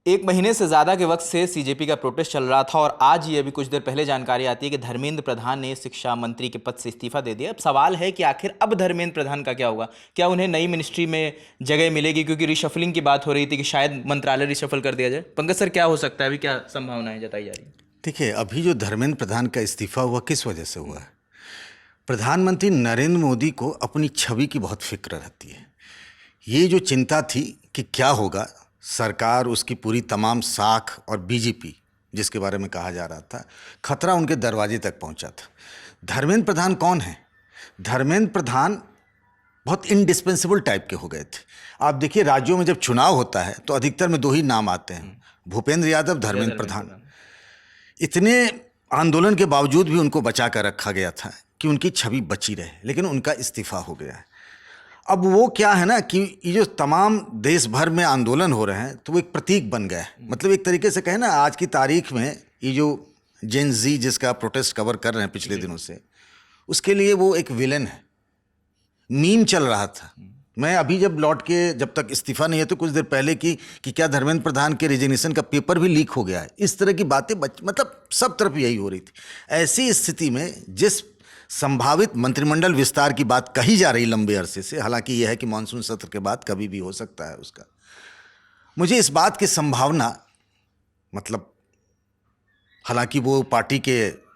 एक महीने से ज़्यादा के वक्त से सीजेपी का प्रोटेस्ट चल रहा था और आज ही अभी कुछ देर पहले जानकारी आती है कि धर्मेंद्र प्रधान ने शिक्षा मंत्री के पद से इस्तीफा दे दिया। अब सवाल है कि आखिर अब धर्मेंद्र प्रधान का क्या होगा, क्या उन्हें नई मिनिस्ट्री में जगह मिलेगी, क्योंकि रिशफलिंग की बात हो रही थी कि शायद मंत्रालय रिशफल कर दिया जाए। पंकज सर, क्या हो सकता है, अभी क्या संभावनाएं जताई जा रही है? देखिए, अभी जो धर्मेंद्र प्रधान का इस्तीफा हुआ किस वजह से हुआ है? प्रधानमंत्री नरेंद्र मोदी को अपनी छवि की बहुत फिक्र रहती है। ये जो चिंता थी कि क्या होगा, सरकार उसकी पूरी तमाम साख और बीजेपी जिसके बारे में कहा जा रहा था, खतरा उनके दरवाजे तक पहुंचा था। धर्मेंद्र प्रधान कौन है? धर्मेंद्र प्रधान बहुत इंडिस्पेंसिबल टाइप के हो गए थे। आप देखिए, राज्यों में जब चुनाव होता है तो अधिकतर में दो ही नाम आते हैं, भूपेंद्र यादव, धर्मेंद्र प्रधान। इतने आंदोलन के बावजूद भी उनको बचा कर रखा गया था कि उनकी छवि बची रहे, लेकिन उनका इस्तीफा हो गया है। अब वो क्या है ना कि ये जो तमाम देश भर में आंदोलन हो रहे हैं तो वो एक प्रतीक बन गया है। मतलब एक तरीके से कहें ना, आज की तारीख में ये जो जेन जी जिसका प्रोटेस्ट कवर कर रहे हैं पिछले दिनों से, उसके लिए वो एक विलेन है। मीम चल रहा था। मैं अभी जब लौट के, जब तक इस्तीफा नहीं है तो कुछ देर पहले कि क्या धर्मेंद्र प्रधान के रिजिग्नेशन का पेपर भी लीक हो गया है, इस तरह की बातें मतलब सब तरफ यही हो रही थी। ऐसी स्थिति में जिस संभावित मंत्रिमंडल विस्तार की बात कही जा रही लंबे अरसे से, हालांकि यह है कि मानसून सत्र के बाद कभी भी हो सकता है उसका, मुझे इस बात की संभावना, मतलब हालांकि वो पार्टी के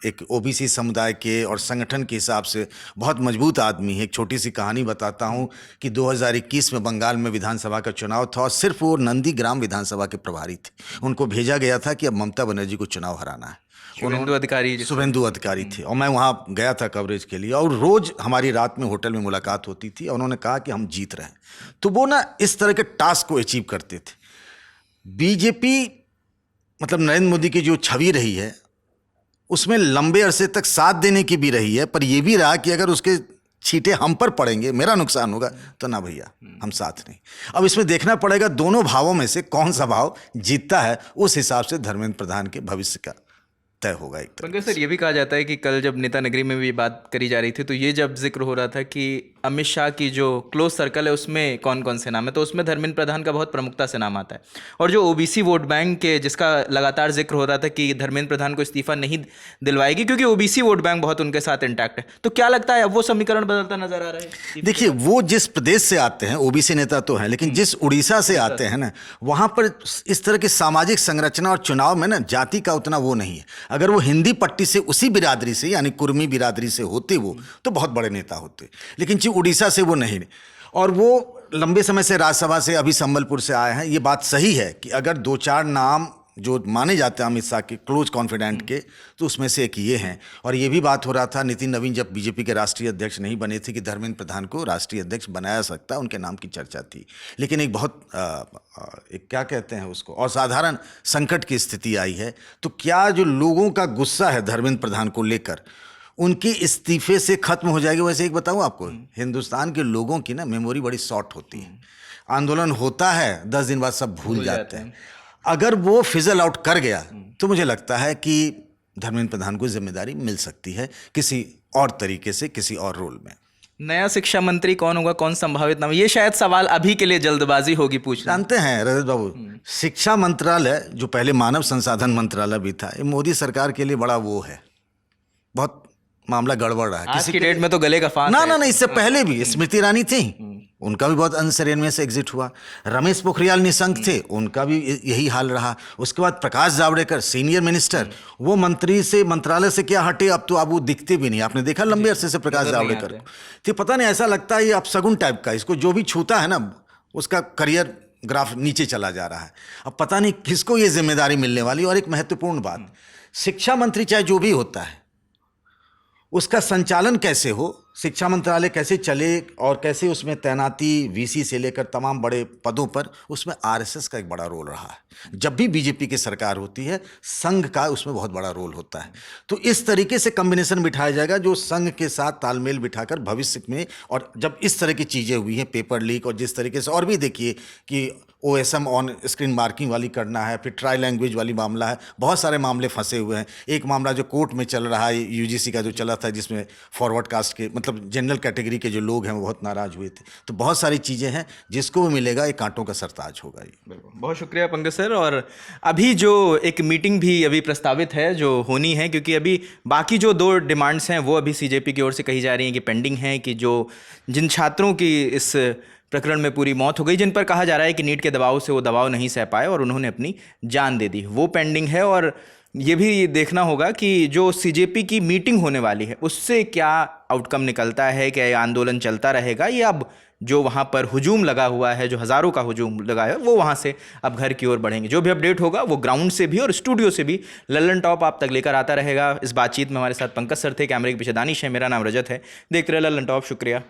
एक ओबीसी समुदाय के और संगठन के हिसाब से बहुत मजबूत आदमी है। एक छोटी सी कहानी बताता हूँ कि 2021 में बंगाल में विधानसभा का चुनाव था और सिर्फ वो नंदीग्राम विधानसभा के प्रभारी थे। उनको भेजा गया था कि अब ममता बनर्जी को चुनाव हराना है। शुभेंदु अधिकारी थे और मैं वहाँ गया था कवरेज के लिए, और रोज़ हमारी रात में होटल में मुलाकात होती थी और उन्होंने कहा कि हम जीत रहे हैं। तो वो ना इस तरह के टास्क को अचीव करते थे। बीजेपी, मतलब नरेंद्र मोदी की जो छवि रही है उसमें लंबे अरसे तक साथ देने की भी रही है, पर यह भी रहा कि अगर उसके छींटे हम पर पड़ेंगे, मेरा नुकसान होगा, तो ना भैया, हम साथ नहीं। अब इसमें देखना पड़ेगा दोनों भावों में से कौन सा भाव जीतता है, उस हिसाब से धर्मेंद्र प्रधान के भविष्य का तय होगा। एक पंकज सर, ये भी कहा जाता है कि कल जब नेता नगरी में भी बात करी जा रही थी तो ये जब जिक्र हो रहा था कि अमित शाह की जो क्लोज सर्कल है उसमें कौन कौन से नाम है, तो उसमें धर्मेंद्र प्रधान का बहुत प्रमुखता से नाम आता है। और जो ओबीसी वोट बैंक के जिसका लगातार जिक्र हो रहा था कि धर्मेंद्र प्रधान को इस्तीफा नहीं दिलवाएगी क्योंकि ओबीसी वोट बैंक बहुत उनके साथ इंटैक्ट है, तो क्या लगता है अब वो समीकरण बदलता नजर आ रहा है? देखिए, वो जिस प्रदेश से आते हैं, ओबीसी नेता तो हैं, लेकिन जिस उड़ीसा से आते हैं ना, वहाँ पर इस तरह की सामाजिक संरचना और चुनाव में ना जाति का उतना वो नहीं है। अगर वो हिंदी पट्टी से, उसी बिरादरी से, यानी कुर्मी बिरादरी से होते वो, तो बहुत बड़े नेता होते, लेकिन जो उड़ीसा से वो नहीं। और वो लंबे समय से राज्यसभा से, अभी संबलपुर से आए हैं। ये बात सही है कि अगर दो चार नाम जो माने जाते हैं अमित शाह के क्लोज कॉन्फिडेंट के, तो उसमें से एक ये हैं। और ये भी बात हो रहा था, नितिन नवीन जब बीजेपी के राष्ट्रीय अध्यक्ष नहीं बने थे, कि धर्मेंद्र प्रधान को राष्ट्रीय अध्यक्ष बनाया सकता है, उनके नाम की चर्चा थी। लेकिन एक बहुत एक क्या कहते हैं उसको, असाधारण संकट की स्थिति आई है। तो क्या जो लोगों का गुस्सा है धर्मेंद्र प्रधान को लेकर, उनके इस्तीफे से खत्म हो जाएगी? वैसे एक बताऊं आपको, हिंदुस्तान के लोगों की ना मेमोरी बड़ी शॉर्ट होती है। आंदोलन होता है, 10 दिन बाद सब भूल जाते हैं। अगर वो फिजल आउट कर गया तो मुझे लगता है कि धर्मेंद्र प्रधान को जिम्मेदारी मिल सकती है किसी और तरीके से, किसी और रोल में। नया शिक्षा मंत्री कौन होगा, कौन संभावित नाम, ये शायद सवाल अभी के लिए जल्दबाजी होगी पूछना। जानते हैं रजत बाबू, शिक्षा मंत्रालय जो पहले मानव संसाधन मंत्रालय भी था, ये मोदी सरकार के लिए बड़ा वो है, बहुत मामला गड़बड़ रहा है। आज की डेट में तो गले का फांस ना, इससे पहले भी स्मृति ईरानी थी, उनका भी बहुत अंतर्यन से एग्जिट हुआ। रमेश पोखरियाल निशंक थे, उनका भी यही हाल रहा। उसके बाद प्रकाश जावड़ेकर, सीनियर मिनिस्टर, वो मंत्री से, मंत्रालय से क्या हटे, अब तो अब वो दिखते भी नहीं। आपने देखा लंबे अरसे से प्रकाश जावड़ेकर को, तो पता नहीं, ऐसा लगता है ये अपशगुन टाइप का, इसको जो भी छूता है ना उसका करियर ग्राफ नीचे चला जा रहा है। अब पता नहीं किसको ये जिम्मेदारी मिलने वाली। और एक महत्वपूर्ण बात, शिक्षा मंत्री चाहे जो भी होता है, उसका संचालन कैसे हो, शिक्षा मंत्रालय कैसे चले और कैसे उसमें तैनाती वीसी से लेकर तमाम बड़े पदों पर, उसमें आरएसएस का एक बड़ा रोल रहा है। जब भी बीजेपी की सरकार होती है, संघ का उसमें बहुत बड़ा रोल होता है। तो इस तरीके से कॉम्बिनेशन बिठाया जाएगा जो संघ के साथ तालमेल बिठाकर भविष्य में, और जब इस तरह की चीज़ें हुई हैं, पेपर लीक और जिस तरीके से, और भी देखिए कि OSM ऑन स्क्रीन मार्किंग वाली करना है, फिर ट्राई लैंग्वेज वाली मामला है, बहुत सारे मामले फंसे हुए हैं। एक मामला जो कोर्ट में चल रहा है UGC का जो चला था, जिसमें फॉरवर्ड कास्ट के मतलब जनरल कैटेगरी के जो लोग हैं वो बहुत नाराज़ हुए थे। तो बहुत सारी चीज़ें हैं, जिसको भी मिलेगा ये कांटों का सरताज होगा ये। बिल्कुल, बहुत शुक्रिया पंकज सर। और अभी जो एक मीटिंग भी अभी प्रस्तावित है जो होनी है, क्योंकि अभी बाकी जो 2 डिमांड्स हैं वो अभी CJP की ओर से कही जा रही हैं कि पेंडिंग है, कि जो जिन छात्रों की इस प्रकरण में पूरी मौत हो गई, जिन पर कहा जा रहा है कि नीट के दबाव से वो दबाव नहीं सह पाए और उन्होंने अपनी जान दे दी, वो पेंडिंग है। और ये भी देखना होगा कि जो CJP की मीटिंग होने वाली है उससे क्या आउटकम निकलता है, क्या ये आंदोलन चलता रहेगा या अब जो वहाँ पर हुजूम लगा हुआ है, जो हज़ारों का हुजूम लगा है, वो वहाँ से अब घर की ओर बढ़ेंगे। जो भी अपडेट होगा वो ग्राउंड से भी और स्टूडियो से भी लल्लन टॉप आप तक लेकर आता रहेगा। इस बातचीत में हमारे साथ पंकज सर थे, कैमरे के पीछे दानिश है, मेरा नाम रजत है। देखते रहे लल्लन टॉप, शुक्रिया।